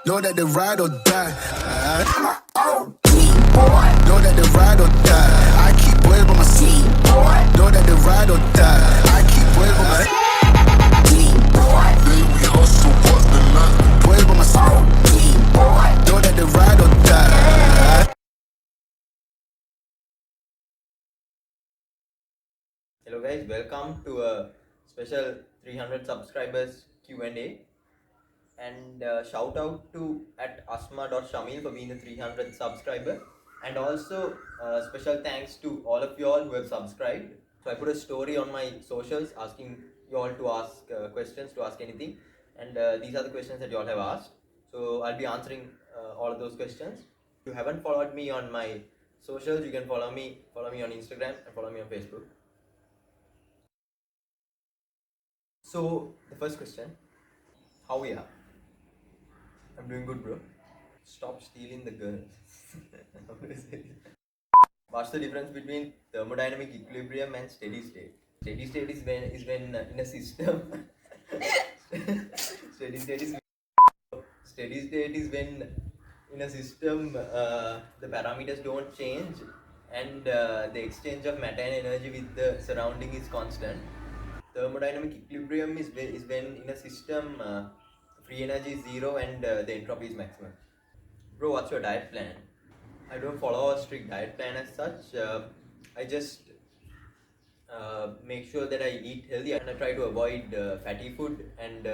Know that the ride or die. Know that the ride or die. I keep well by my seat. Know that the ride or die. I keep well by my Then we hustle, but the night well by my Know that the ride or die. Hello guys, welcome to a special 300 subscribers Q&A and shout out to at asma.shamil for being the 300th subscriber, and also special thanks to all of you all who have subscribed. So I put a story on my socials asking you all to ask questions, to ask anything, and these are the questions that you all have asked. So I'll be answering all of those questions. If you haven't followed me on my socials, you can follow me on Instagram and follow me on Facebook. So the first question, how we are? I'm doing good, bro. Stop stealing the girls. What's the difference between thermodynamic equilibrium and steady state? Steady state is when in a system. steady state is steady state is when in a system the parameters don't change and the exchange of matter and energy with the surrounding is constant. Thermodynamic equilibrium is when in a system free energy is zero and the entropy is maximum. Bro, what's your diet plan? I don't follow a strict diet plan as such. I just make sure that I eat healthy and I try to avoid fatty food, and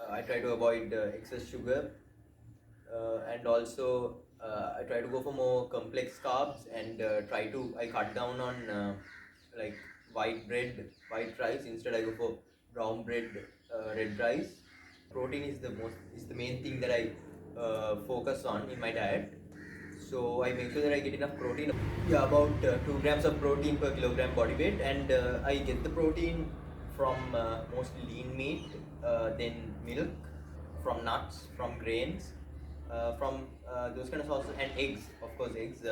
I try to avoid excess sugar, and also I try to go for more complex carbs, and I cut down on like white bread, white rice. Instead, I go for brown bread, red rice. Protein is the main thing that I focus on in my diet. So I make sure that I get enough protein. Yeah, about 2 grams of protein per kilogram body weight, and I get the protein from mostly lean meat, then milk, from nuts, from grains, from those kind of sources, and eggs, of course, eggs.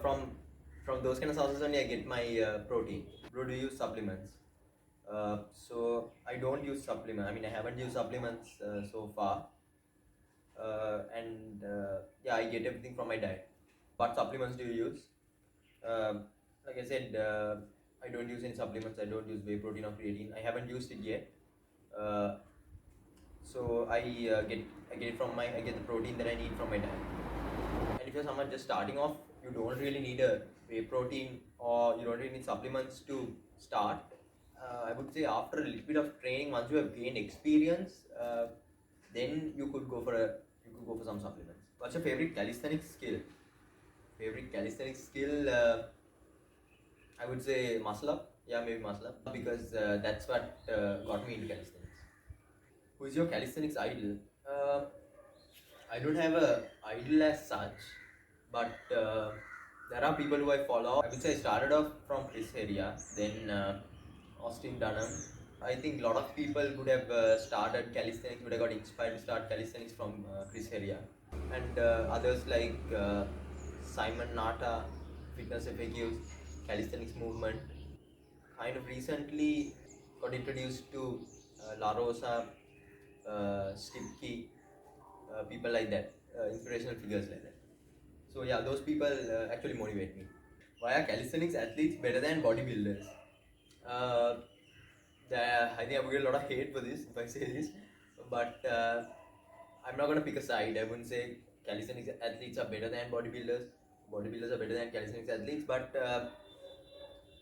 From those kind of sources only I get my protein. Bro, do you use supplements? So I don't use supplements. I mean, I haven't used supplements so far, and yeah, I get everything from my diet. What supplements do you use? Like I said, I don't use any supplements. I don't use whey protein or creatine. I haven't used it yet. Uh, so I get it from I get the protein that I need from my diet. And if you're someone just starting off, you don't really need a whey protein or you don't really need supplements to start. I would say after a little bit of training, once you have gained experience, then you could go for some supplements. What's your favorite calisthenics skill? Favorite calisthenics skill? I would say muscle up. Yeah, maybe muscle up because that's what got me into calisthenics. Who is your calisthenics idol? Uh, I don't have a idol as such, but there are people who I follow. I would say I started off from Chris Heria, then Austin Dunham. I think a lot of people would have started calisthenics, would have got inspired to start calisthenics from Chris Heria, and others like Simon Nata, Fitness FAQs, calisthenics movement. Kind of recently got introduced to La Rosa, Stipke, people like that, inspirational figures like that. So yeah, those people actually motivate me. Why are calisthenics athletes better than bodybuilders? Uh, I think I will get a lot of hate for this if I say this, but I'm not gonna pick a side. I wouldn't say calisthenics athletes are better than bodybuilders. Bodybuilders are better than calisthenics athletes, but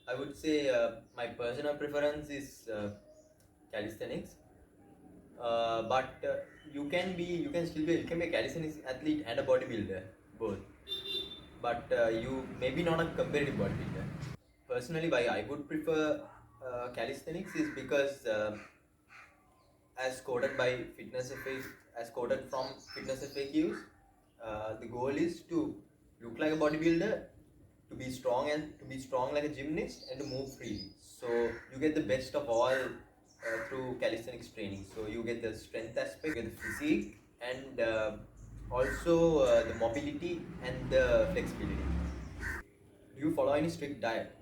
I would say my personal preference is calisthenics. But you can be a calisthenics athlete and a bodybuilder, both. But you maybe not a competitive bodybuilder. Personally, why I would prefer calisthenics is because, as quoted by as quoted from Fitness FAQs, the goal is to look like a bodybuilder, to be strong like a gymnast, and to move freely. So you get the best of all through calisthenics training. So you get the strength aspect, you get the physique, and also the mobility and the flexibility. Do you follow any strict diet?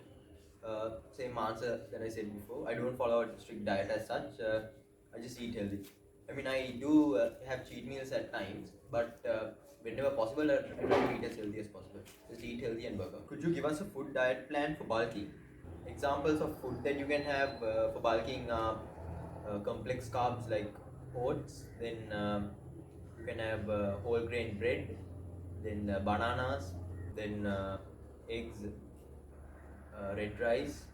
Same answer that I said before. I don't follow a strict diet as such. I just eat healthy. I mean, I do have cheat meals at times, but whenever possible, I try to eat as healthy as possible. Just eat healthy and work out. Could you give us a food diet plan for bulking? Examples of food that you can have for bulking are complex carbs like oats, then you can have whole grain bread, then bananas, then eggs, red rice,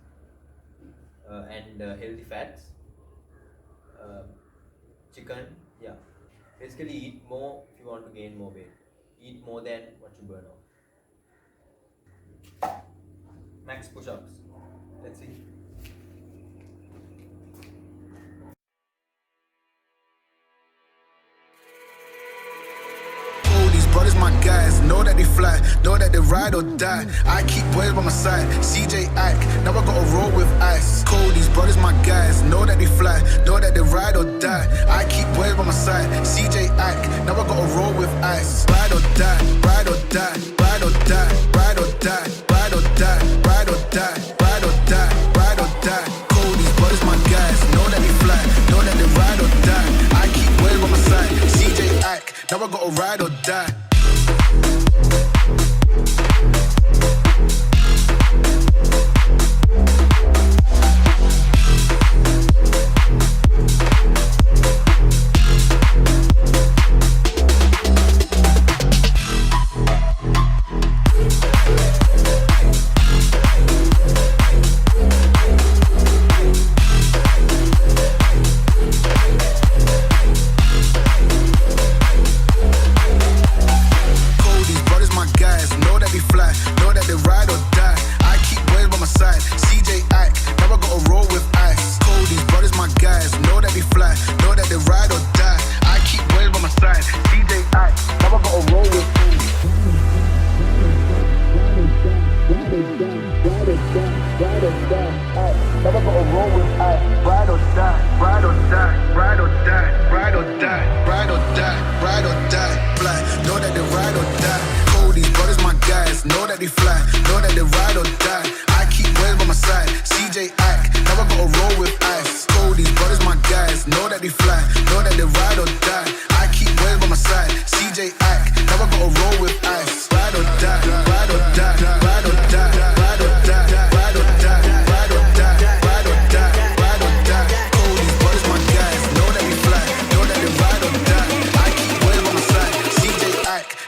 and healthy fats, uh, chicken. Yeah, basically eat more if you want to gain more weight. Eat more than what you burn off. Max push-ups. Let's see. Oh, these brothers my guys, know that they fly, know that they ride or die. I keep boys by my side, CJ Ike, now I gotta roll with ice. Cold, these brothers my guys, know that they fly, know that they ride or die. I keep boys by my side, CJ Ike, now I gotta roll with ice. Ride or die, ride or die, ride or die, ride or die, ride or die, ride or die, ride or die, ride or die. Cold, these brothers my guys, know that they fly, know that they ride or die. I keep boys by my side, CJ Ike, now I gotta ride or die.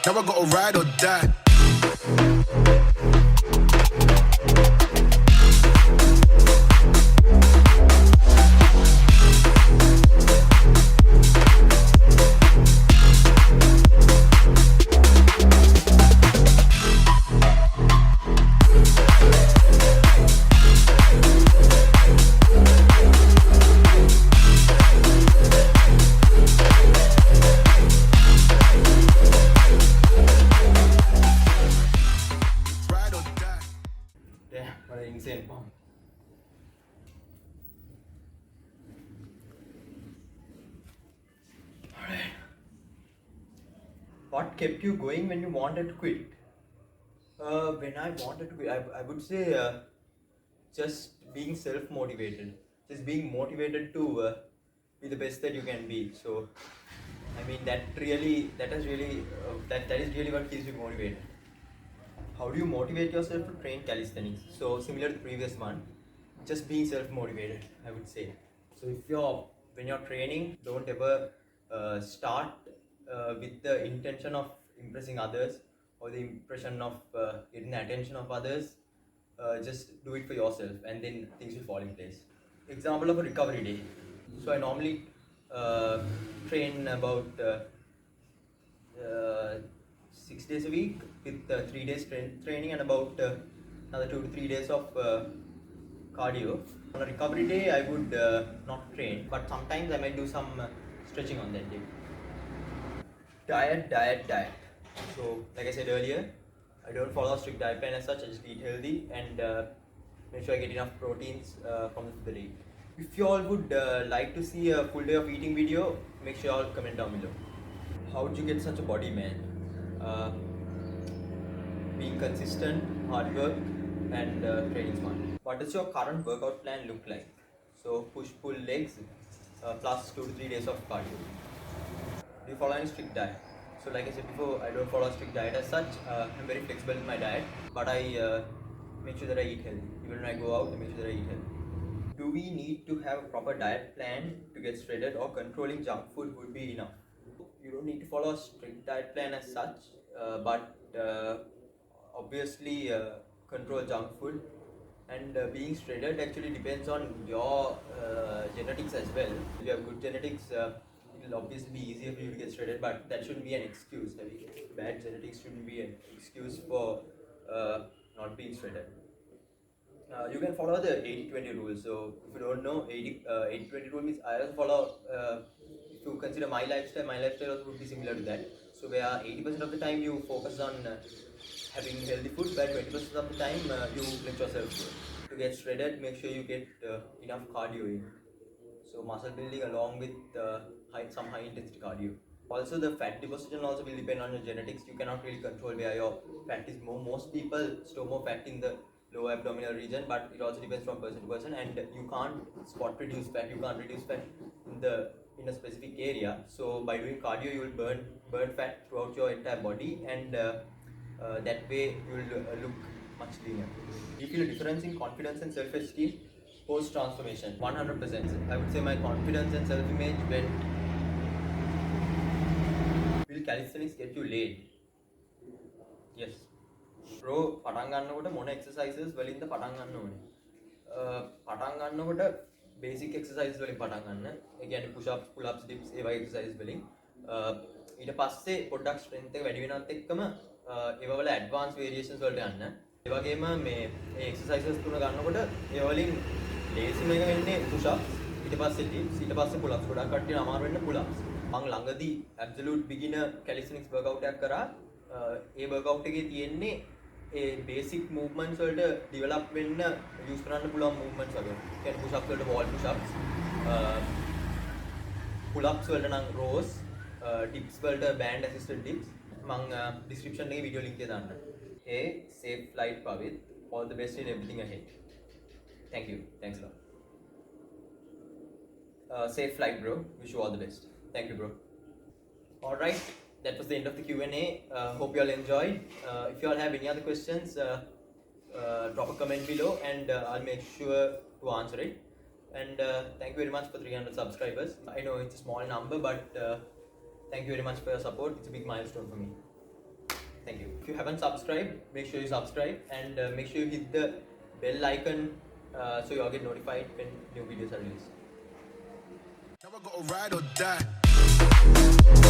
Now I gotta ride or die. What an insane pump. Alright. What kept you going when you wanted to quit? When I wanted to quit, I would say just being self-motivated. Just being motivated to be the best that you can be. So, I mean, that is really what keeps you motivated. How do you motivate yourself to train calisthenics? So similar to the previous one, just being self-motivated, I would say. So when you're training, don't ever start with the intention of impressing others or the impression of getting the attention of others. Just do it for yourself, and then things will fall in place. Example of a recovery day. So I normally train about 6 days a week with 3 days training and about another 2 to 3 days of cardio. On a recovery day, I would not train, but sometimes I might do some stretching on that day. Diet. So, like I said earlier, I don't follow a strict diet plan as such. I just eat healthy and make sure I get enough proteins from the day. If you all would like to see a full day of eating video, make sure you all comment down below. How did you get such a body, man? Being consistent, hard work, and training smart. What does your current workout plan look like? So push-pull legs, plus 2 to 3 days of cardio. Do you follow any strict diet? So like I said before, I don't follow a strict diet as such. I'm very flexible in my diet, but I make sure that I eat healthy. Even when I go out, I make sure that I eat healthy. Do we need to have a proper diet plan to get shredded, or controlling junk food would be enough? You don't need to follow a strict diet plan as such, but obviously control junk food. And being shredded actually depends on your genetics as well. If you have good genetics, it will obviously be easier for you to get shredded, but that shouldn't be an excuse. Having bad genetics shouldn't be an excuse for not being shredded. You can follow the 80-20 rule. So if you don't know, 80-20 rule means I also follow, if you consider my lifestyle also would be similar to that. So where 80% of the time you focus on having healthy food, where 20% of the time you let yourself go. To get shredded, make sure you get enough cardio in. So muscle building along with some high intensity cardio. Also the fat deposition also will depend on your genetics. You cannot really control where your fat is more. Most people store more fat in the lower abdominal region, but it also depends from person to person, and you can't spot reduce fat. You can't reduce fat in a specific area. So by doing cardio, you will burn fat throughout your entire body, and that way you will look much leaner. Do you feel a difference in confidence and self-esteem post transformation? 100%. I would say my confidence and self-image went. Will calisthenics get you laid? Yes. Bro, පටන් ගන්නකොට මොන exercises වලින්ද පටන් ගන්න ඕනේ? පටන් ගන්නකොට basic exercises වලින් පටන් ගන්න. ඒ කියන්නේ push ups, pull ups, dips ඒ වගේ exercises වලින්. ඊට පස්සේ පොඩ්ඩක් strength එක වැඩි වෙනවත් එක්කම ඒව වල advanced variations වලට යන්න. ඒ වගේම මේ exercises තුන ගන්නකොට ඒ වලින් basic එක වෙන්නේ push ups, ඊට පස්සේ dips, ඊට පස්සේ pull ups. ගොඩක් කට්ටිය අමාරු වෙන්නේ pull ups. මම ළඟදී absolute beginner calisthenics workout එකක් කරා. ඒ workout එකේ තියෙන්නේ ඒ basic movements වලට develop වෙන්න use කරන්න පුළුවන් movements වගේ. කියන්නේ push ups වලට wall push ups, pull ups වලට නම් rows, dips වලට band assisted dips. මම description එකේ video link එක දාන්න. Hey, safe flight Pavith. All the best in everything ahead. Thank you. Thanks a lot. Safe flight, bro. Wish you all the best. Thank you, bro. All right. That was the end of the Q&A. Hope you all enjoyed. If you all have any other questions, drop a comment below, and I'll make sure to answer it. And thank you very much for 300 subscribers. I know it's a small number, but thank you very much for your support. It's a big milestone for me. Thank you. If you haven't subscribed, make sure you subscribe, and make sure you hit the bell icon so you all get notified when new videos are released. Now I gotta ride or die.